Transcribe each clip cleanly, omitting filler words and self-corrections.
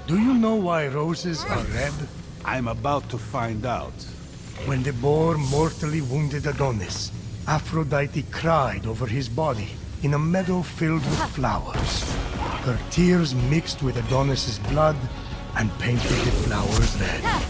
Do you know why roses are red? I'm about to find out. When the boar mortally wounded Adonis, Aphrodite cried over his body in a meadow filled with flowers. Her tears mixed with Adonis's blood and painted the flowers red.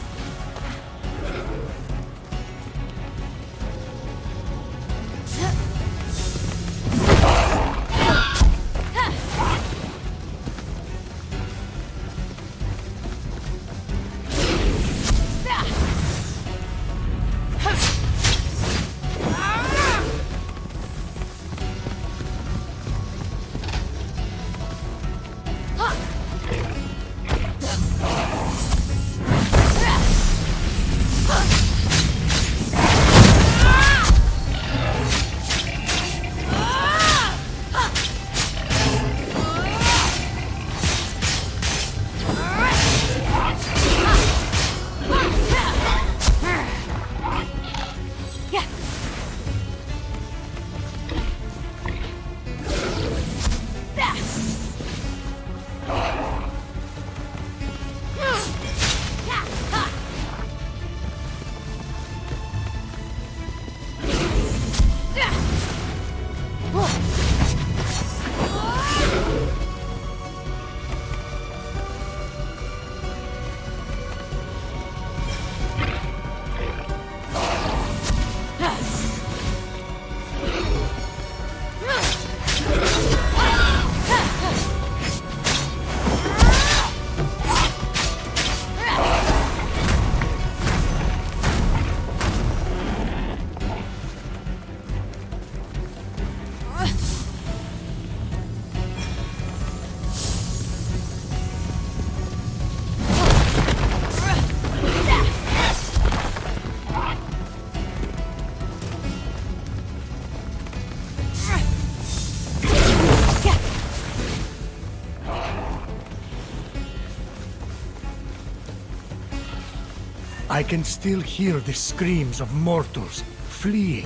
I can still hear the screams of mortals fleeing,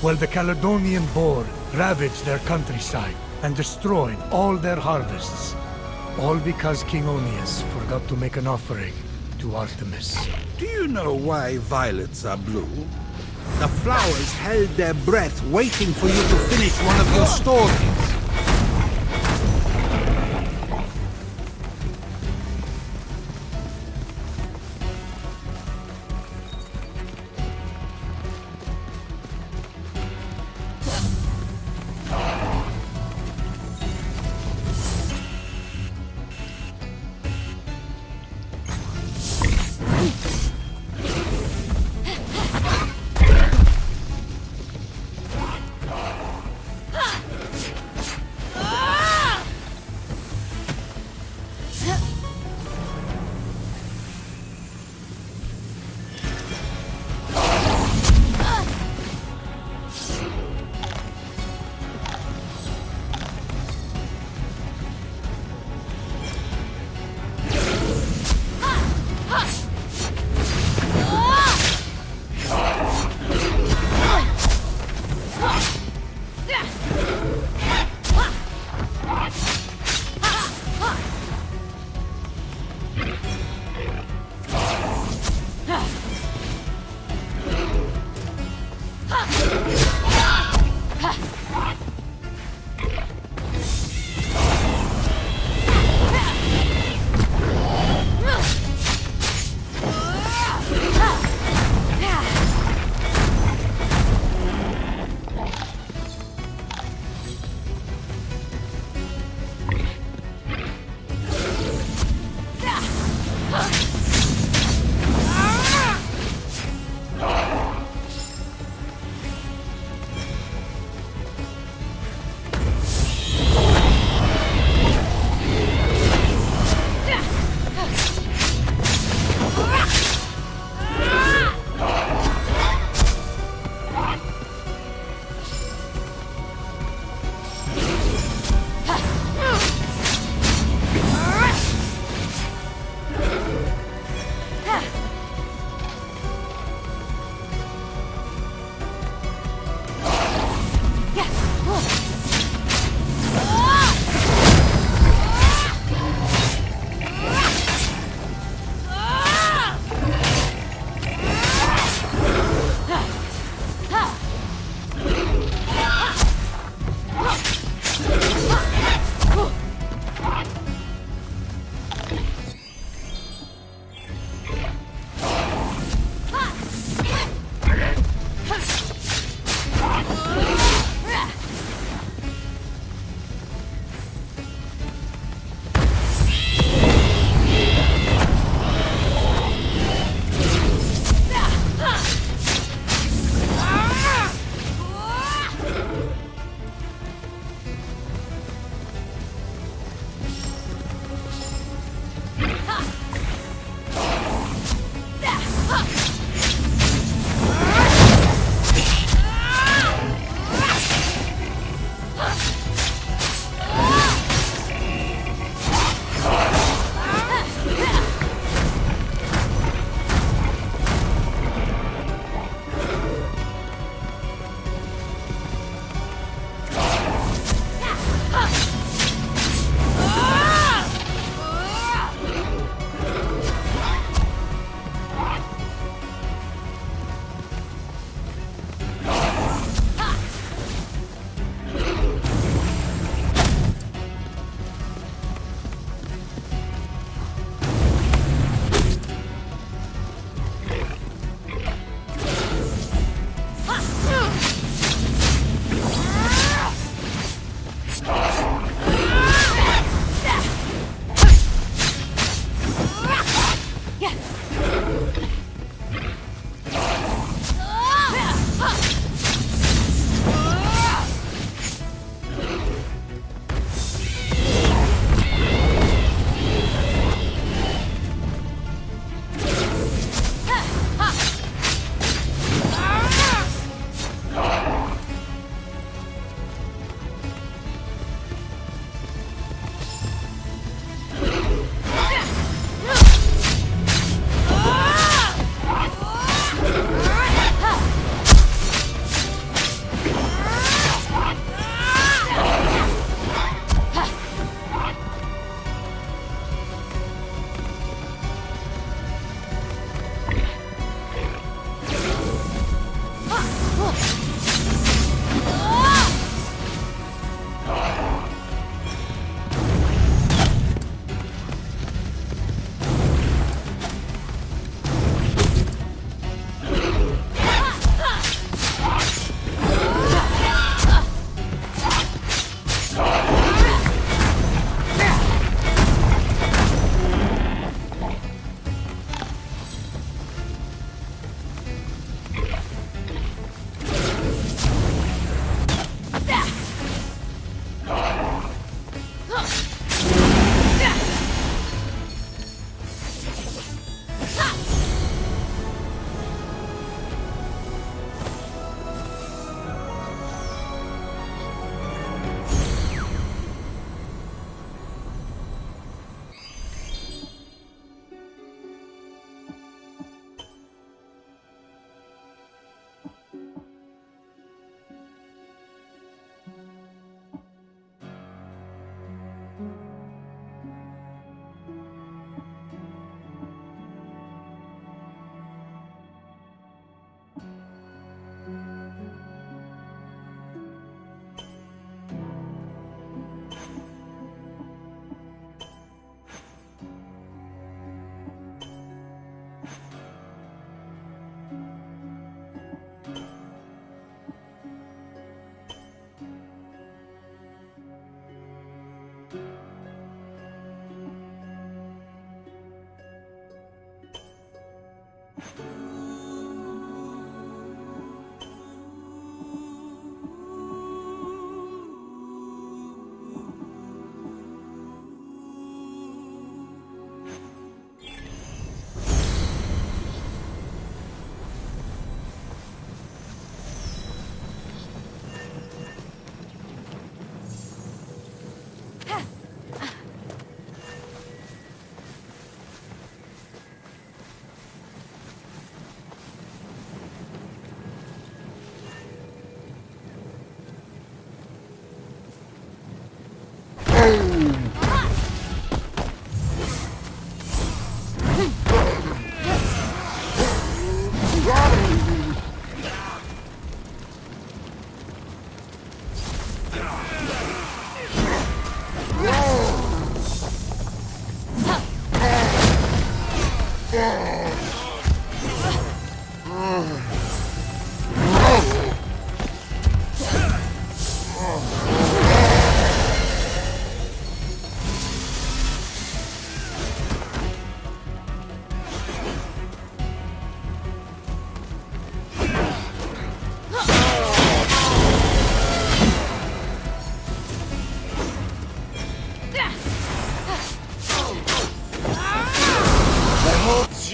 while the Caledonian boar ravaged their countryside and destroyed all their harvests. All because King Oeneus forgot to make an offering to Artemis. Do you know why violets are blue? The flowers held their breath waiting for you to finish one of your stories.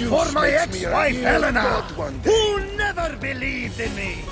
For my ex-wife Helena, who never believed in me!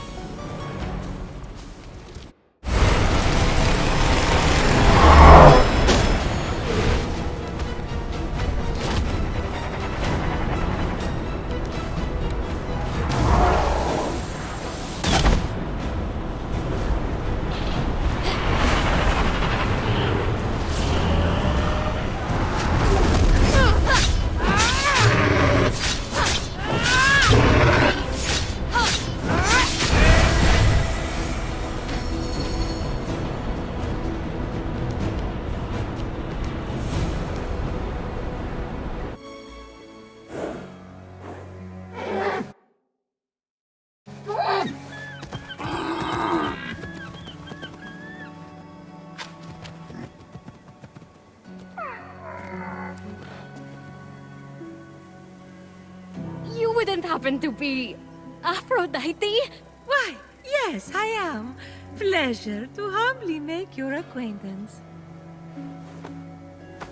You wouldn't happen to be Aphrodite? Why, yes, I am. Pleasure to humbly make your acquaintance.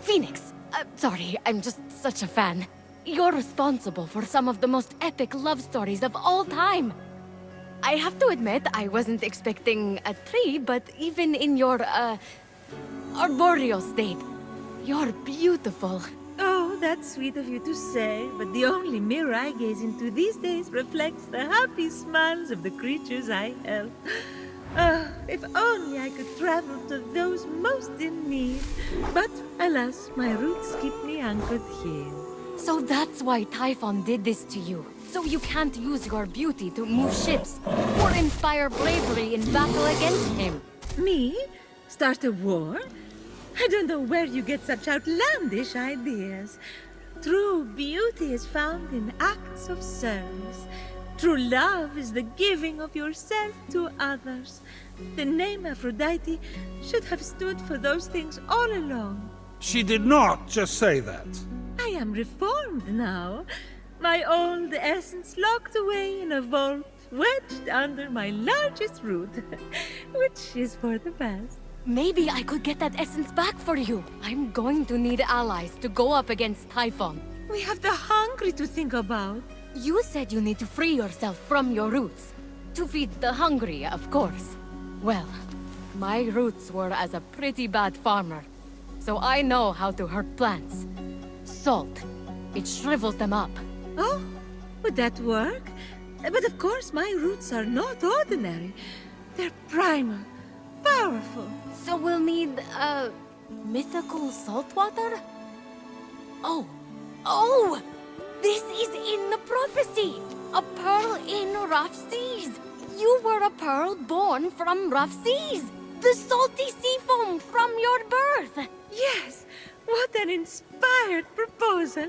Fenyx. Sorry, I'm just such a fan. You're responsible for some of the most epic love stories of all time. I have to admit, I wasn't expecting a tree, but even in your, arboreal state, you're beautiful. Oh, that's sweet of you to say, but the only mirror I gaze into these days reflects the happy smiles of the creatures I help. If only I could travel to those most in need. But, alas, my roots keep me anchored here. So that's why Typhon did this to you. So you can't use your beauty to move ships, or inspire bravery in battle against him. Me? Start a war? I don't know where you get such outlandish ideas. True beauty is found in acts of service. True love is the giving of yourself to others. The name Aphrodite should have stood for those things all along. She did not just say that. I am reformed now. My old essence locked away in a vault, wedged under my largest root, which is for the best. Maybe I could get that essence back for you. I'm going to need allies to go up against Typhon. We have the hungry to think about. You said you need to free yourself from your roots. To feed the hungry, of course. Well, my roots were as a pretty bad farmer, so I know how to hurt plants. Salt. It shrivels them up. Oh, would that work? But of course my roots are not ordinary. They're primal, powerful. So we'll need, mythical saltwater? Oh! This is in the prophecy! A pearl in rough seas! You were a pearl born from rough seas! The salty sea foam from your birth! Yes, what an inspired proposal.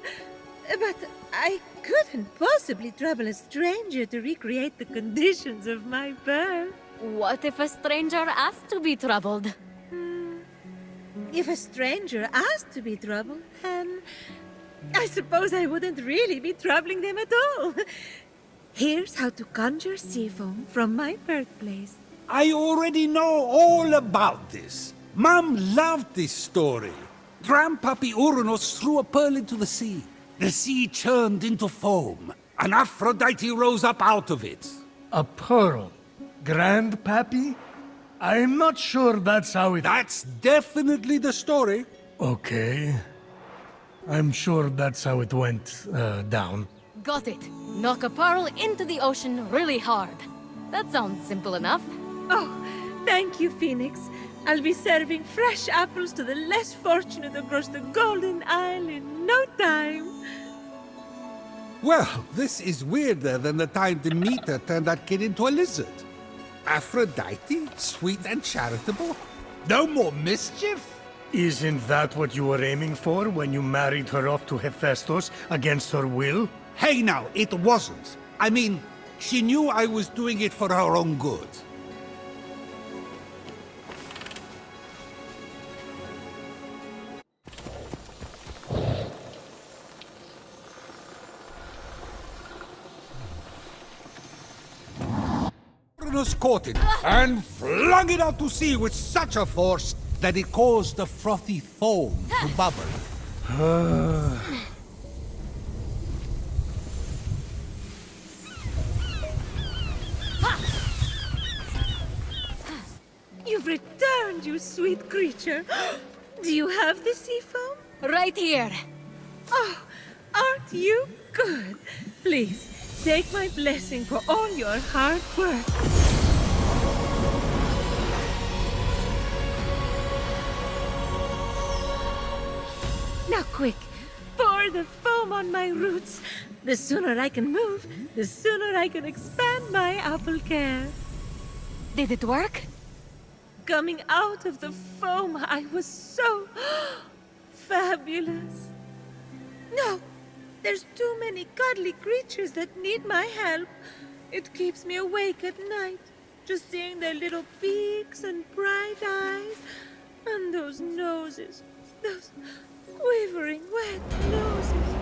But I couldn't possibly trouble a stranger to recreate the conditions of my birth. What if a stranger asked to be troubled? If a stranger asked to be troubled, then I suppose I wouldn't really be troubling them at all. Here's how to conjure sea foam from my birthplace. I already know all about this. Mom loved this story. Grandpappy Uranus threw a pearl into the sea. The sea churned into foam. And Aphrodite rose up out of it. A pearl? Grandpappy? I'm not sure that's how it... That's definitely the story. Okay. I'm sure that's how it went, down. Got it. Knock a pearl into the ocean really hard. That sounds simple enough. Oh, thank you, Fenyx. I'll be serving fresh apples to the less fortunate across the Golden Isle in no time. Well, this is weirder than the time Demeter turned that kid into a lizard. Aphrodite? Sweet and charitable? No more mischief? Isn't that what you were aiming for when you married her off to Hephaestus against her will? Hey now, it wasn't. I mean, she knew I was doing it for her own good. Uranus caught it and flung it out to sea with such a force that it caused the frothy foam to bubble. You've returned, you sweet creature. Do you have the sea foam? Right here. Oh, aren't you good? Please, take my blessing for all your hard work. Now quick, pour the foam on my roots. The sooner I can move, the sooner I can expand my apple care. Did it work? Coming out of the foam, I was so fabulous. No, there's too many cuddly creatures that need my help. It keeps me awake at night, just seeing their little beaks and bright eyes, and those noses, those quivering wet noses.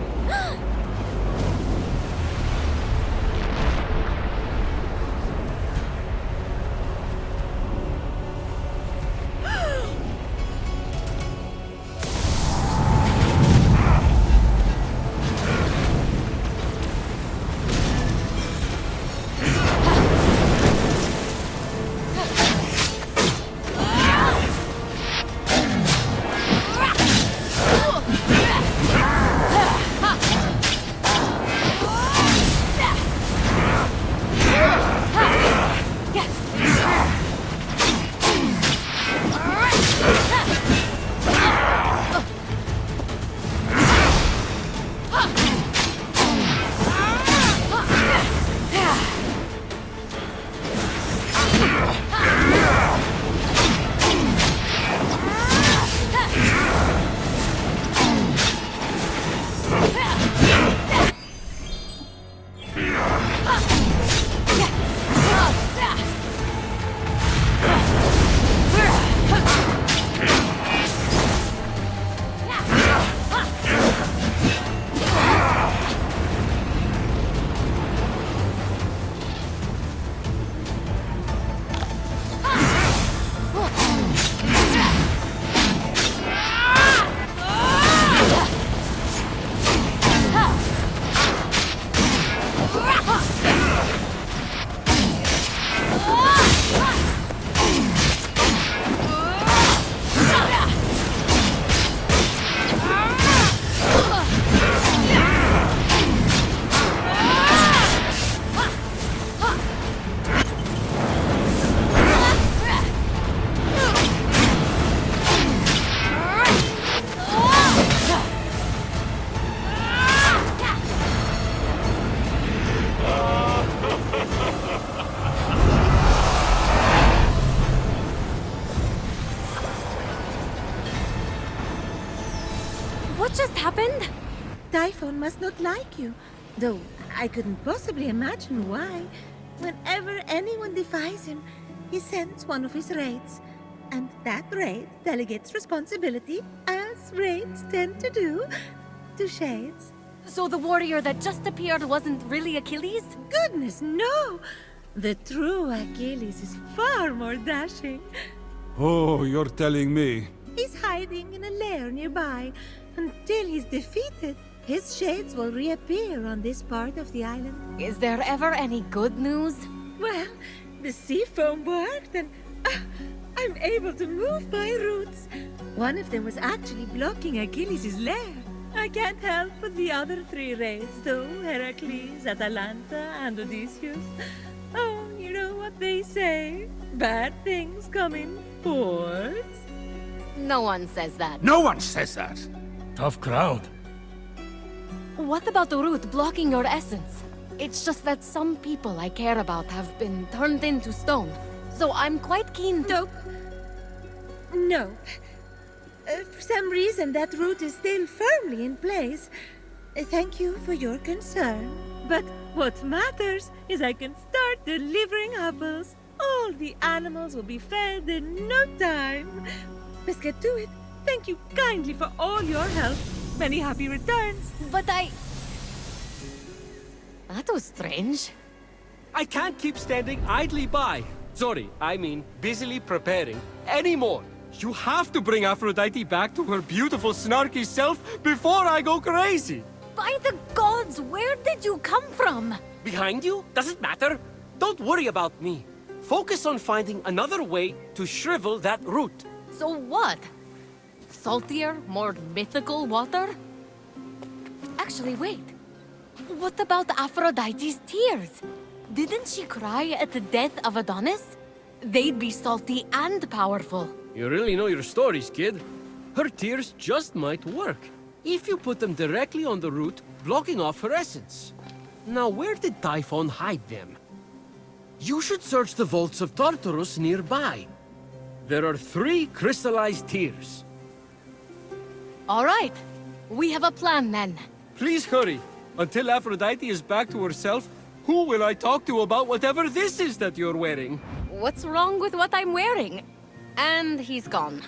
What just happened? Typhon must not like you, though I couldn't possibly imagine why. Whenever anyone defies him, he sends one of his raids. And that raid delegates responsibility, as raids tend to do, to Shades. So the warrior that just appeared wasn't really Achilles? Goodness, no! The true Achilles is far more dashing. Oh, you're telling me. He's hiding in a lair nearby. Until he's defeated, his shades will reappear on this part of the island. Is there ever any good news? Well, the sea foam worked and I'm able to move my roots. One of them was actually blocking Achilles' lair. I can't help but the other three rays, though, Heracles, Atalanta, and Odysseus. Oh, you know what they say. Bad things come in fours. No one says that. No one says that. Tough crowd. What about the root blocking your essence? It's just that some people I care about have been turned into stone. So I'm quite keen to... Nope. Nope. For some reason, that root is still firmly in place. Thank you for your concern. But what matters is I can start delivering apples. All the animals will be fed in no time. Let's get to it. Thank you kindly for all your help. Many happy returns. But That was strange. I can't keep standing idly by. Sorry, I mean busily preparing anymore. You have to bring Aphrodite back to her beautiful, snarky self before I go crazy. By the gods, where did you come from? Behind you? Doesn't matter. Don't worry about me. Focus on finding another way to shrivel that root. So what? Saltier, more mythical water? Actually, wait. What about Aphrodite's tears? Didn't she cry at the death of Adonis? They'd be salty and powerful. You really know your stories, kid. Her tears just might work, if you put them directly on the root, blocking off her essence. Now, where did Typhon hide them? You should search the vaults of Tartarus nearby. There are 3 crystallized tears. All right. We have a plan then. Please hurry. Until Aphrodite is back to herself, who will I talk to about whatever this is that you're wearing? What's wrong with what I'm wearing? And he's gone.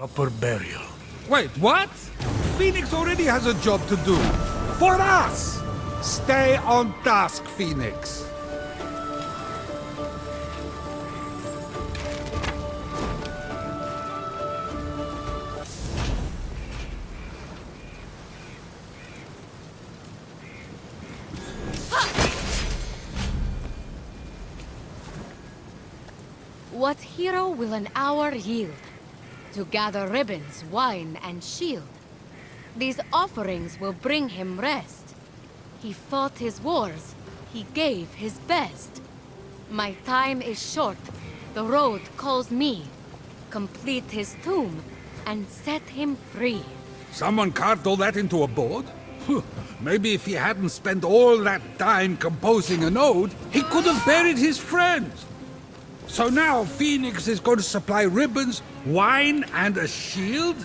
Proper burial. Wait, what? Fenyx already has a job to do. For us! Stay on task, Fenyx. What hero will an hour yield? To gather ribbons, wine, and shield. These offerings will bring him rest. He fought his wars, he gave his best. My time is short, the road calls me. Complete his tomb, and set him free. Someone carved all that into a board? Maybe if he hadn't spent all that time composing an ode, he could have buried his friends. So now Fenyx is going to supply ribbons, wine, and a shield?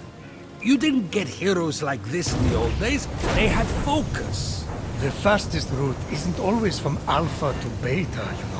You didn't get heroes like this in the old days. They had focus. The fastest route isn't always from Alpha to Beta, you know.